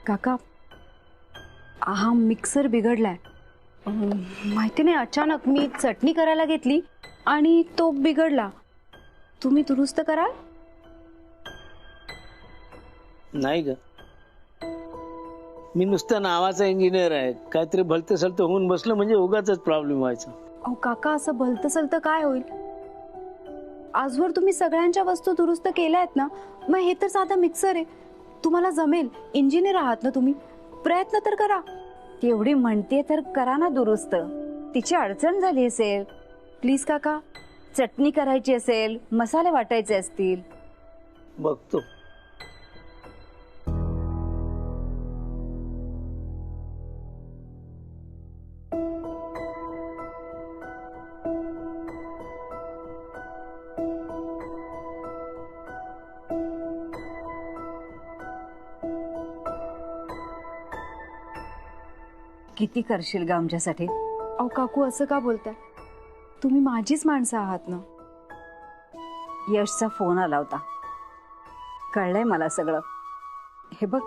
काका, हा मिक्सर बिघडलाय. माहिती नाही, अचानक मी चटणी करायला घेतली आणि तो बिघडला. तुम्ही दुरुस्त कराल? नाही ग, मी नुसता नावाचा इंजिनियर आहे. काहीतरी भलतं सलतं होऊन बसलं म्हणजे उगाच प्रॉब्लेम व्हायचा. अहो काका, असं भलतं सलतं काय होईल? आजवर तुम्ही सगळ्यांच्या वस्तू दुरुस्त केल्या आहेत ना, मग हे तर साधा मिक्सर आहे. तुम्हाला जमेल, इंजिनियर आहात ना तुम्ही, प्रयत्न तर करा. एवढी म्हणते तर करा ना दुरुस्त. तिची अडचण झाली असेल. प्लीज काका. चटणी करायची असेल, मसाले वाटायचे असतील. बघतो. किती करशील ग आमच्यासाठी? अहो काकू, असं का बोलताय? तुम्ही माझीच माणसं आहात ना. यशचा फोन आला होता. कळलंय मला सगळं. हे बघ,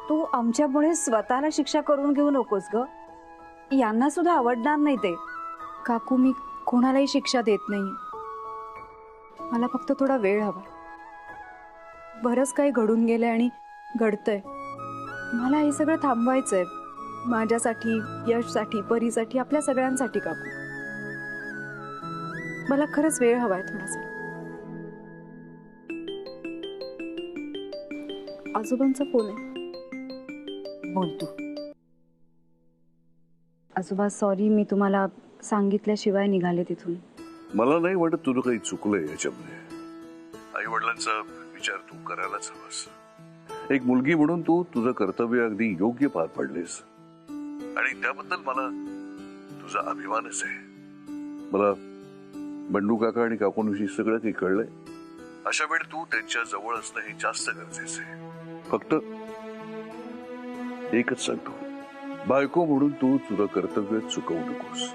तू आमच्यामुळे स्वतःला शिक्षा करून घेऊ नकोस ग. यांना सुद्धा आवडणार नाही ते. काकू, मी कोणालाही शिक्षा देत नाही. मला फक्त थोडा वेळ हवा. बरंच काही घडून गेलंय आणि घडतंय. मला हे सगळं थांबवायचंय. माझ्यासाठी, यशसाठी, परीसाठी, आपल्या सगळ्यांसाठी. काकू, मला खरंच वेळ हवाय थोडासा. आजोबांचा फोन आहे. बोल तू. आजोबा, सॉरी, मी तुम्हाला सांगितल्याशिवाय निघाले तिथून. मला नाही वाटत तुझं काही चुकलंय याच्यामध्ये. आई वडिलांचा विचार तू करायलाच हवास. एक मुलगी म्हणून तू तुझं कर्तव्य अगदी योग्य पार पडलीस आणि त्याबद्दल मला तुझा अभिमानच आहे. मला बंडू काका आणि काकूंविषयी सगळं काही कळलंय. अशा वेळी तू त्यांच्या जवळ असणं हे जास्त गरजेचं आहे. फक्त एकच सांगतो, बायको म्हणून तू तुझं कर्तव्य चुकवू नकोस.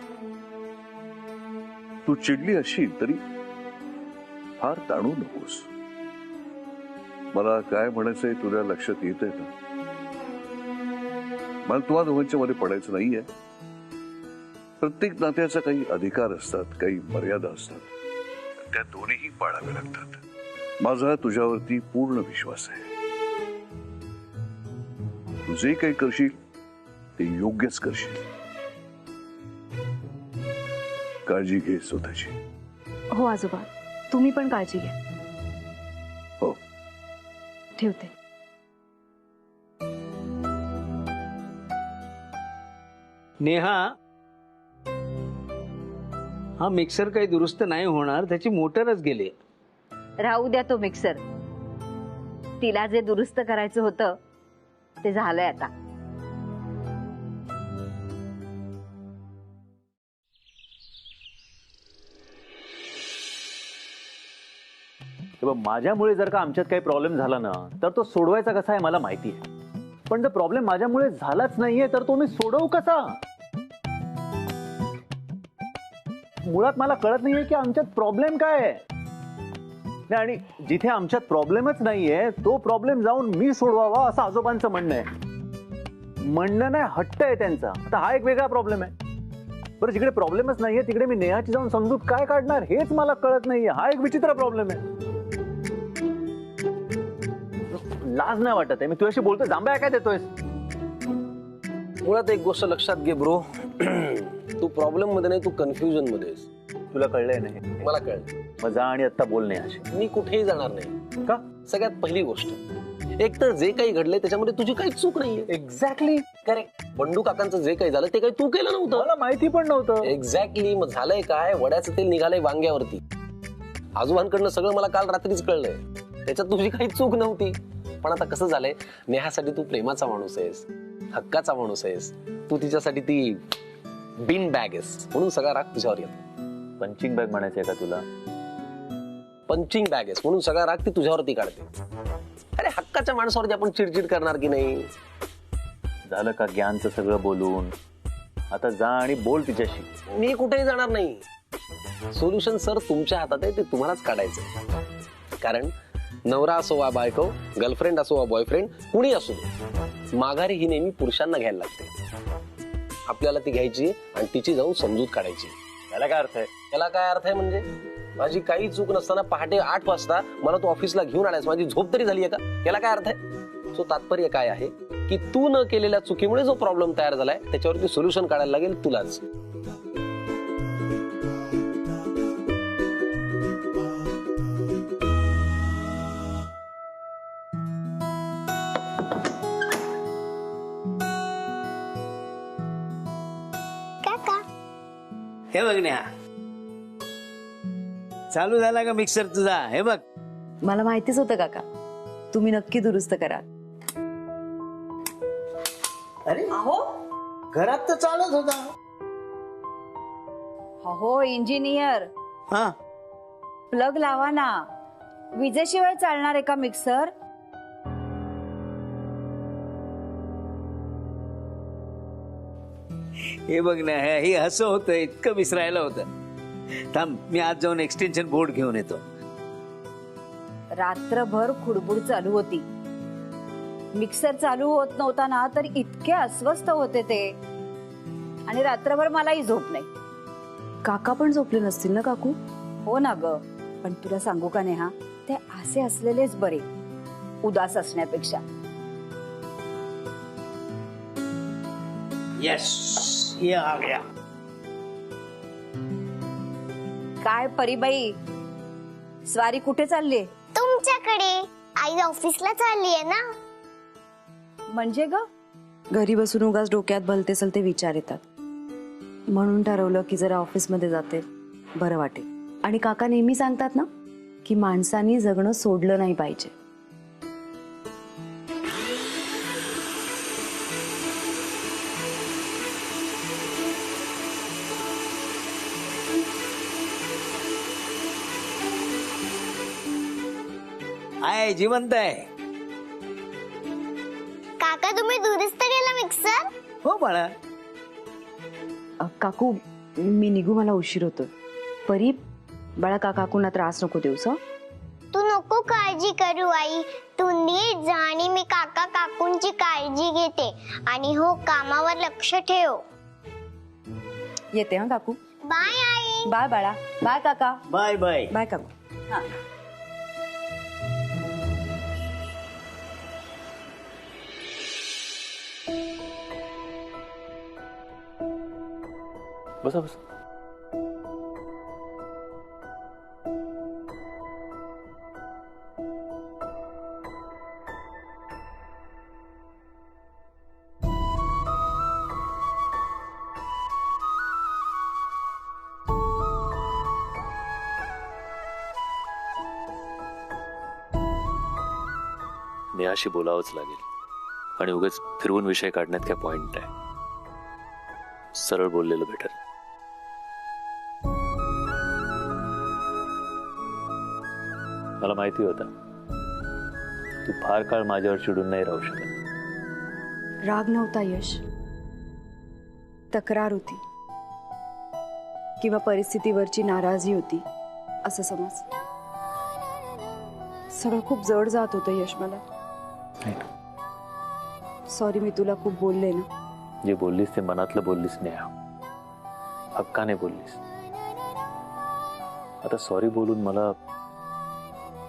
तू चिडली असशील तरी फार ताणू नकोस. मला काय म्हणायचंय तुला लक्षात येत आहे ना? मला तुम्हा दोघांच्या मध्ये पडायचं नाहीये. प्रत्येक नात्याचा काही अधिकार असतात, काही मर्यादा असतात. त्या दोन्हीही पाळाव्या लागतात. माझा तुझ्यावरती पूर्ण विश्वास आहे. तू जे काही करशील ते योग्यच करशील. काळजी घे स्वतःची. हो आजोबा, तुम्ही पण काळजी घ्या. हो, ठेवते. नेहा, हा मिक्सर काही दुरुस्त नाही होणार. त्याची मोटरच गेली. राहू द्या तो मिक्सर. तिला जे दुरुस्त करायचं होतं ते झालंय आता. माझ्यामुळे जर का आमच्यात काही प्रॉब्लेम झाला ना, तर तो सोडवायचा कसा आहे मला माहिती आहे. पण जर प्रॉब्लेम माझ्यामुळे झालाच नाहीये तर तो मी सोडवू कसा? मुळात मला कळत नाहीये की आमच्यात प्रॉब्लेम काय आहे. आणि जिथे आमच्यात प्रॉब्लेमच नाहीये तो प्रॉब्लेम जाऊन मी सोडवावा असं आजोबांचं म्हणणं आहे. म्हणणं नाही, हट्ट आहे त्यांचा. आता हा एक वेगळा प्रॉब्लेम आहे. बरं, जिकडे प्रॉब्लेमच नाहीये तिकडे मी नेहाची जाऊन समजूत काय काढणार हेच मला कळत नाहीये. हा एक विचित्र प्रॉब्लेम आहे. लाज नाही वाटत आहे? मी तुझ्याशी बोलतोय, जांभ्या काय देतोयस? मुळात एक गोष्ट लक्षात घे ब्रो, तू प्रॉब्लेम मध्ये नाही, तू कन्फ्युजन मध्ये आहेस. तुला कळलंय नाही? मला कळलं. मग जा आणि आता बोल नाही. मी कुठेही जाणार नाही. का? सगळ्यात पहिली गोष्ट, एक तर जे काही घडलंय त्याच्यामध्ये तुझी काहीच चूक नाहीये. Exactly correct. बंडू काकांचं जे काही झालं ते काही तू केलं नव्हतं. मला माहिती पण नव्हतं. एक्झॅक्टली. मग झालंय काय, वड्याचं तेल निघालंय वांग्यावरती. आजोबांकडनं सगळं मला काल रात्रीच कळलंय. त्याच्यात तुझी काही चूक नव्हती. पण आता कसं झालंय, नेहासाठी तू प्रेमाचा माणूस आहेस, हक्काचा माणूस आहेस. तू तिच्यासाठी ती बिन बॅग आहेस, म्हणून सगळा राग तुझ्यावर येतो. पंचिंग बॅग म्हणायचंय का तुला? पंचिंग बॅग आहेस म्हणून सगळा राग ती तुझ्यावरती काढते. अरे हक्काच्या माणसावरती आपण चिडचिड करणार की नाही? झालं का ज्ञानचं सगळं बोलून? आता जा आणि बोल तिच्याशी. मी कुठेही जाणार नाही. सोल्युशन सर तुमच्या हातात आहे, ते तुम्हालाच काढायचं. कारण नवरा असो वा बायको, गर्लफ्रेंड असो वा बॉयफ्रेंड, कुणी असो, माघारी ही नेहमी पुरुषांना घ्यायला लागते. आपल्याला ती घ्यायची आणि तिची जाऊन समजूत काढायची. याला काय अर्थ आहे? याला काय अर्थ आहे म्हणजे माझी काही चूक नसताना पहाटे 8 वाजता मला तू ऑफिसला घेऊन आलास, माझी झोप तरी झाली आहे का? याला काय अर्थ आहे? सो तात्पर्य काय आहे की तू न केलेल्या चुकीमुळे जो प्रॉब्लेम तयार झालाय त्याच्यावरती सोल्युशन काढायला लागेल तुलाच. हे बघ नेहा, चालू झाला का मिक्सर तुझा? हे बघ. मला माहितीच होतं काका, तुम्ही नक्की दुरुस्त करा. अरे घरात तर चालत होता. हो इंजिनियर, हा, प्लग लावा ना. विजेशिवाय चालणार आहे का मिक्सर? हे बघ ना, हे असं होतं, इतकं विसरायला होतं. थांब, मी आज जाऊन एक्सटेन्शन बोर्ड घेऊन येतो. रात्रभर खुडबुड चालू होती. मिक्सर चालू होत नव्हता ना तर इतके अस्वस्थ होते ते, आणि रात्रभर मलाही झोप नाही. काका पण झोपले नसतील ना काकू? हो ना ग, पण तुला सांगू का नेहा, ते असे असलेलेच बरे उदास असण्यापेक्षा. यस, ये आ गया. काय परीबाई, स्वारी कुठे चालली? तुमच्याकडे. आई ऑफिसला चालली आहे ना. म्हणजे ग? घरी बसून उगाच डोक्यात भलते सलते विचार येतात, म्हणून ठरवलं की जरा ऑफिसमध्ये जाते, बरं वाटेल. आणि काका नेहमी सांगतात ना की माणसानी जगणं सोडलं नाही पाहिजे. आहे, जिवंत आहे. काका तुम्ही दुरुस्त केला मिक्सर? हो बाळा. काकू मी निघू, मला उशीर होतो. परी बाळा, काकांना त्रास नको देऊस. तू नको काळजी करू आई, तू नीट जा आणि मी काका काकूंची काळजी घेते. आणि हो, कामावर लक्ष ठेव. येते हा काकू. बाय आई. बाय बाळा. बाय काका. Bye bye. बाय काकू. हा. बसा बसा. नेहाशी बोलावंच लागेल, आणि उगाच फिरवून विषय काढण्यात काय पॉइंट आहे. सरळ बोललेलं बेटर. मला माहिती होतं तू फार काळ माझ्यावर चिडून नाही राहू शकत. राग नव्हता यश, तक्रार होती किंवा परिस्थितीवरची नाराजी होती असं समज. सगळं खूप जड जात होतं यश मला. सॉरी, मी तुला खूप बोलले ना. जे बोललीस ते मनातलं बोललीस नेहा, हक्काने बोललीस. आता सॉरी बोलून मला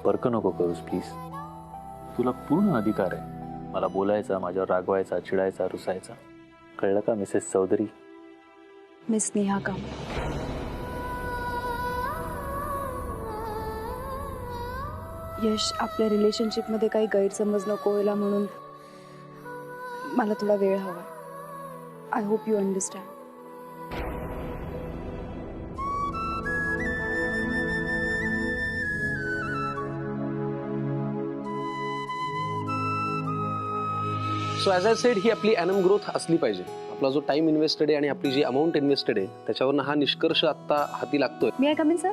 परक नको करूस प्लीज. तुला पूर्ण अधिकार आहे मला बोलायचा, माझ्यावर रागवायचा, चिडायचा, रुसायचा. कळलं का मिसेस चौधरी? मिस नेहा काम. यश, आपल्या रिलेशनशिप मध्ये काही गैरसमज नको व्हायला म्हणून मला थोडा वेळ हवा. I hope you understand. So as I said, ही आपली ॲनम ग्रोथ असली पाहिजे. आपला जो टाइम इन्व्हेस्टेड आहे आणि आपली जी अमाऊंट इन्व्हेस्टेड आहे त्याच्यावरनं हा निष्कर्ष आता हाती लागतोय. मी आय कम इन सर?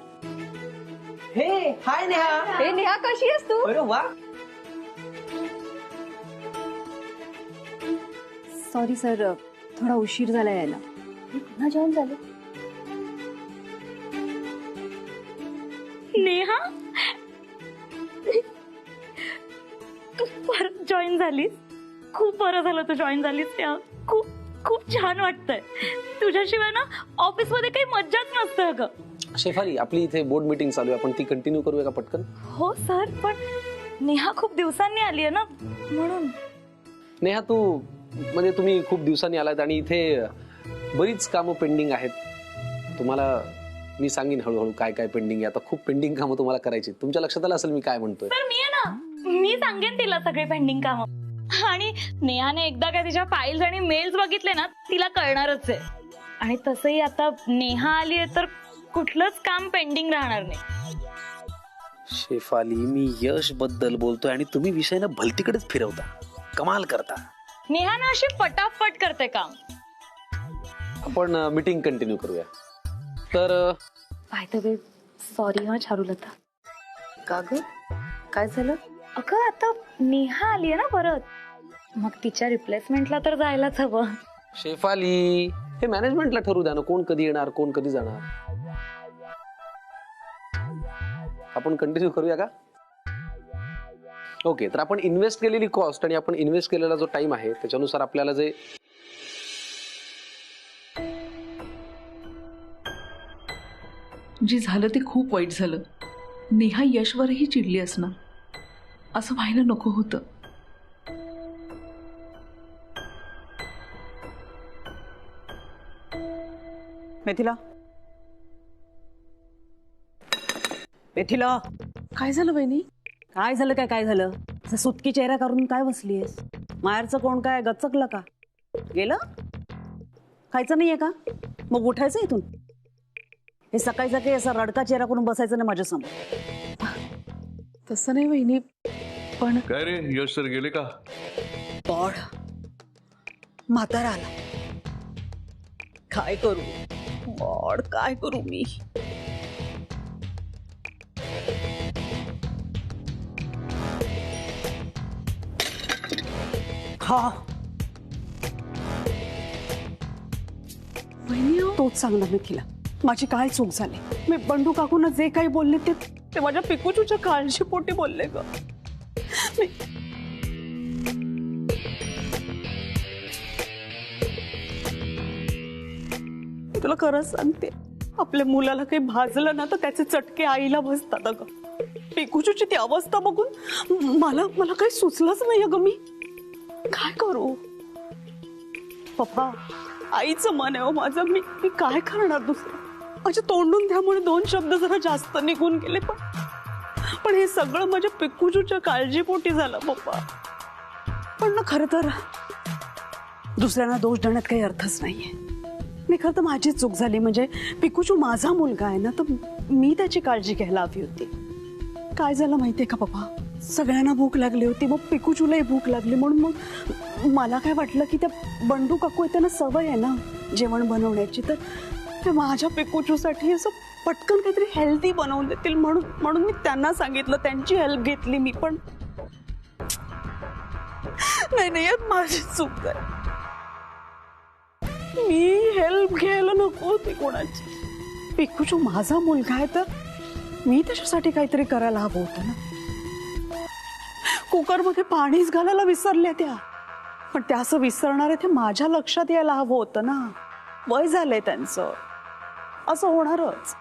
हे हाय नेहा. हे नेहा, कशी आहेस तू? अरे वा. सॉरी सर, थोडा उशीर झाला यायला. पुन्हा जॉईन झाले? नेहा, तू परत जॉईन झालीस? खूप बरं झालं तू जॉईन झालीस नेहा. खूप खूप छान वाटतंय. तुझ्याशिवाय ना ऑफिस मध्ये काही मज्जाच नसते अगं. शेफाली, आपली इथे बोर्ड मीटिंग चालू आहे, आपण ती कंटिन्यू करूया का पटकन? हो सर, पण नेहा खूप दिवसांनी आली आहे ना म्हणून. नेहा, तू म्हणजे तुम्ही खूप दिवसांनी आलात आणि इथे बरीच कामं पेंडिंग आहेत. तुम्हाला मी सांगेन हळूहळू काय काय पेंडिंग आहे. आता खूप पेंडिंग कामं तुम्हाला करायची. तुमच्या लक्षात आलं असेल मी काय म्हणतोय. तर मी आहे ना, मी सांगेन तिला सगळे पेंडिंग कामं. आणि नेहाने एकदा काय तिच्या फाईल्स आणि मेल्स बघितले ना तिला कळणारच आहे. आणि तसंही आता नेहा आली आहे तर कुठलंच काम पेंडिंग राहणार नाही. शेफाली, मी यश बद्दल बोलतोय आणि तुम्ही विषय ना भलतीकडेच फिरवता. कमाल करता. नेहा ना अशी पटापट करते काम. आपण मीटिंग कंटिन्यू करूया. तर बाय द वे, सॉरी हा चारुलता. का ग, काय झालं? अगं आता नेहा आली आहे ना परत, मग तिच्या रिप्लेसमेंटला तर जायलाच हवं. शेफाली, हे मॅनेजमेंटला ठरवू द्या ना, कोण कधी येणार कोण कधी जाणार. आपण कंटिन्यू करूया का? ओके, तर आपण इन्व्हेस्ट केलेली कॉस्ट आणि आपण इन्व्हेस्ट केलेला जो टाइम आहे त्याच्यानुसार आपल्याला जे झालं ते खूप वाईट झालं. नेहा यशवरही चिडली असणार. असं व्हायला नको होतं. मिथिला, मिथिला, काय झालं वहिनी? काय झालं काय झालं? असं सुटकी चेहरा करून काय बसलीयस? माहेरचं कोण काय गचकलं का? गेलं? खायचं नाहीये का? मग उठायचं इथून. हे सकाळी सकाळी असा रडका चेहरा करून बसायचं नाही माझ्यासमोर. तसं नाही वहिनी, पण काय रे, यश सर गेले का? गॉड, म्हातारा आला. काय करू गॉड, काय करू मी? हा, वहिनी हो. तोच सांग ना मिथिला, माझी काय चूक झाली? मी बंडू काकूंना जे काही बोलले ते माझ्या पिकूचूच्या काळजीपोटी बोलले ग. मी तुला खरंच सांगते, आपल्या मुलाला काही भाजलं ना तर त्याचे चटके आईला बसतात अगं. पिकूचूची ती अवस्था बघून मला काही सुचलंच नाही अगं. मी काय करू? पप्पा, आईचं मन आहे हो माझं. मी काय करणार दुसरं? माझ्या तोंडून त्यामुळे 2 शब्द जरा जास्त निघून गेले, पण हे सगळं माझ्या पिकूचूच्या काळजीपोटी झालं पप्पा. पण ना खरं तर दुसऱ्यांना दोष देण्यात काही अर्थच नाहीये. मी खरं तर माझी चूक झाली. म्हणजे पिकूचू माझा मुलगा आहे ना, तर मी त्याची काळजी घ्यायला हवी होती. काय झालं माहितीये का पप्पा, सगळ्यांना भूक लागली होती, मग पिकूचूलाही भूक लागली. म्हणून मग मला काय वाटलं की त्या बंडू काकू आहे, त्यांना सवय आहे ना जेवण बनवण्याची, तर ते माझ्या पिकूचूसाठी असं पटकन काहीतरी हेल्दी बनवून देतील म्हणून मी त्यांना सांगितलं. त्यांची हेल्प घेतली मी. पण नाही यात माझी चूक आहे. मी हेल्प घ्यायला नको होती कोणाची. पिकूचू माझा मुलगा आहे तर मी त्याच्यासाठी काहीतरी करायला हवं होतं ना. कुकरमध्ये पाणीच घालायला विसरल्या त्या, पण त्या असं विसरणार आहे ते माझ्या लक्षात यायला हवं होतं ना. वय झालंय त्यांचं, असं होणारच.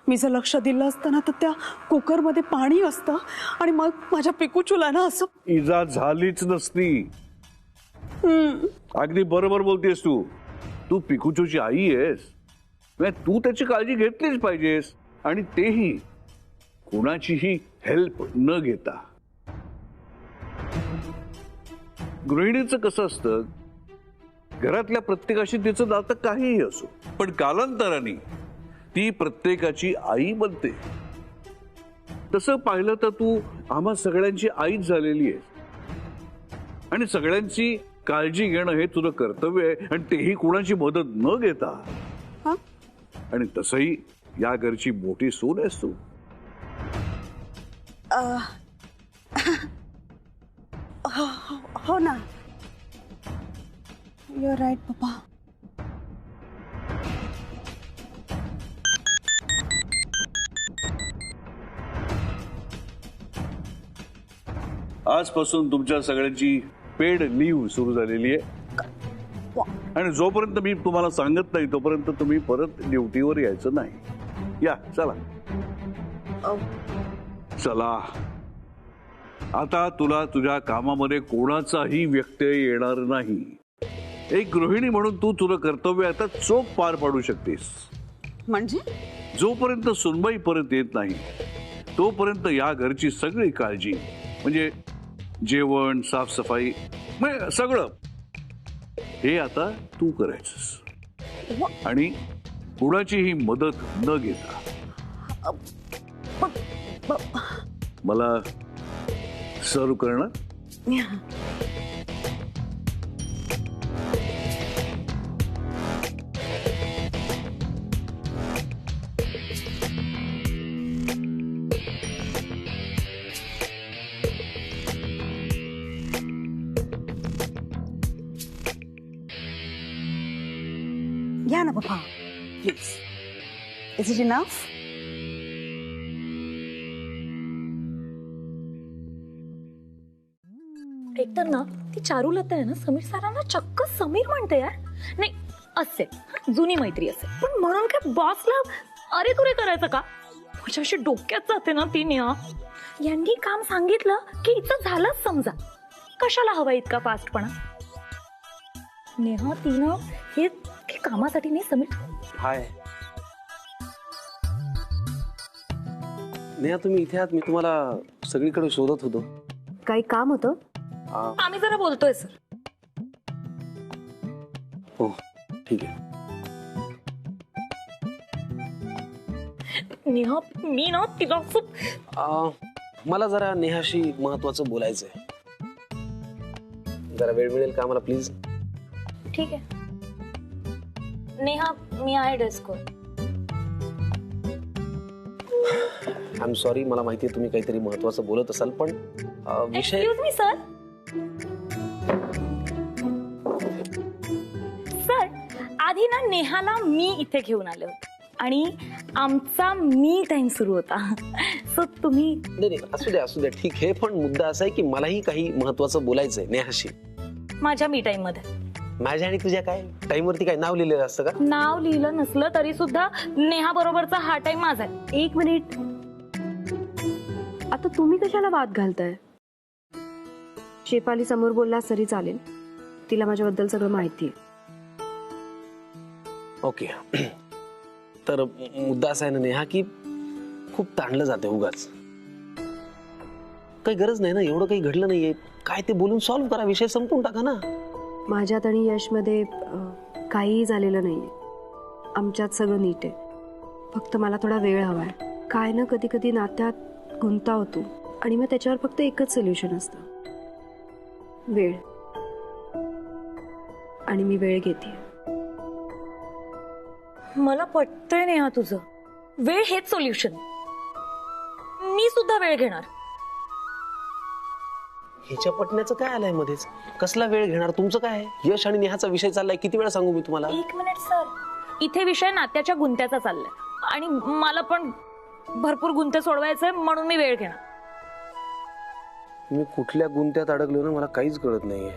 मी जर लक्ष दिलं असतं ना तर त्या कुकरमध्ये पाणी असतं आणि मग माझ्या पिकूचूला ना असं इजा झालीच नसती. अगदी बरोबर बोलतेस तू. तू पिकूचूची आई आहेस, तू त्याची काळजी घेतलीच पाहिजेस, आणि तेही कुणाचीही हेल्प न घेता. गृहिणीचं कसं असतं, घरातल्या प्रत्येकाशी तिचं नातं काहीही असो, पण कालांतराने ती प्रत्येकाची आई बनते. तसं पाहिलं तर तू आम्हा सगळ्यांची आईच झालेली आहेस, आणि सगळ्यांची काळजी घेणं हे तुझं कर्तव्य आहे, आणि तेही कुणाची मदत न घेता. आणि तसंही या घरची मोठी सून आहेस तू. हो ना, यू आर राईट पप्पा. आजपासून तुमच्या सगळ्यांची पेड लीव्ह सुरू झालेली आहे आणि जोपर्यंत मी तुम्हाला सांगत नाही तोपर्यंत तुम्ही परत ड्युटीवर यायचं नाही. या चला चला. आता तुला तुझ्या कामामध्ये कोणाचाही व्यत्यय येणार नाही. एक गृहिणी म्हणून तू तुझं कर्तव्य आता चोख पार पाडू शकतेस. म्हणजे जोपर्यंत सुनबाई परत येत नाही तोपर्यंत या घरची सगळी काळजी म्हणजे जेवण, साफसफाई, म्हणजे सगळं हे आता तू करायचंस आणि कुणाचीही मदत न घेता. मला सर्व करणं. घ्या ना पप्पा प्लीज. Is it enough? एकतर ना ती चारुलता आहे ना समीर सरांना चक्क समीर म्हणते यार. नाही असेल जुनी मैत्री असेल पण म्हणून काय बॉसला अरे तुरे करायचं का? माझ्या अशी डोक्यात जाते ना ती नेहा. यांनी काम सांगितलं की इथं झालंच समजा. कशाला हवा इतका फास्टपणा? नेहा तिनं हे कामासाठी नाही समीर. हाय नेहा, तुम्ही इथे आहात? मी तुम्हाला सगळीकडे शोधत होतो. काही काम होतं? आम्ही जरा बोलतोय सर. हो ठीक आहे. नेहा मी ना तिला खूप मला जरा नेहाशी महत्वाचं बोलायचंय. जरा वेळ मिळेल का मला प्लीज? ठीक आहे. नेहा मी आहे डेस्कवर. आय एम सॉरी, मला माहिती आहे तुम्ही काहीतरी महत्वाचं बोलत असाल पण विषय. Excuse me sir. सर आधी ना नेहाला मी इथे घेऊन आले होते आणि आमचा मी टाइम सुरू होता. सो तुम्ही नाही असू द्या ठीक आहे. पण मुद्दा असा आहे की मलाही काही महत्वाचं बोलायचंय नेहाशी. माझ्या मी टाइम मध्ये. माझ्या आणि तुझ्या काय टाइम वरती काय नाव लिहिलेलं असतं का? नाव लिहिलं नसलं तरी सुद्धा नेहा बरोबरचा हा टाइम माझा आहे. एक मिनिट, आता तुम्ही कशाला वाद घालताय? शेफाली समोर बोलला तरी चालेल. तिला माझ्याबद्दल सगळं माहिती आहे. ओके. तर मुद्दा असा आहे ना नेहा की खूप ताणलं जाते उगाच. काही गरज नाही ना, एवढं काही घडलं नाहीये. काय ते बोलून सॉल्व्ह करा, विषय संपून टाका ना. माझ्यात आणि यशमध्ये काहीही झालेलं नाहीये. आमच्यात सगळं नीट आहे. फक्त मला थोडा वेळ हवाय. काय ना कधी कधी नात्यात गुंता होतो आणि मग त्याच्यावर फक्त एकच सोल्युशन असतं, वेळ. आणि मी वेळ घेते. मला पटतंय नेहा तुझं. वेळ हेच सोल्युशन. मी सुद्धा वेळ घेणार. ह्याच्या पटण्याचं काय आलंय मध्येच? कसला वेळ घेणार? तुमचं काय आहे? यश आणि नेहाचा विषय चाललाय. किती वेळा सांगू मी तुम्हाला? एक मिनिट सर. इथे विषय नात्याच्या गुंत्याचा चाललाय आणि मला पण भरपूर गुंते सोडवायचे म्हणून मी वेळ घेणार. मी कुठल्या गुंत्यात अडकलो ना मला काहीच कळत नाहीये.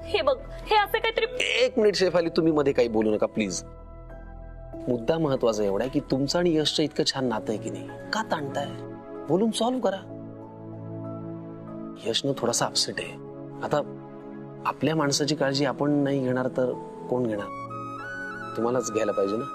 हे बघ, हे असे काहीतरी. एक मिनिट शेफाली, तुम्ही मध्ये काही बोलू नका प्लीज. मुद्दा महत्वाचा एवढा आहे की तुमचं आणि यशचं इतकं छान नातं आहे की नाही, का ताणताय? बोलून सॉल्व्ह करा. यशनं थोडासा अपसेट आहे. आता आपल्या माणसाची काळजी आपण नाही घेणार तर कोण घेणार? तुम्हालाच घ्यायला पाहिजे ना.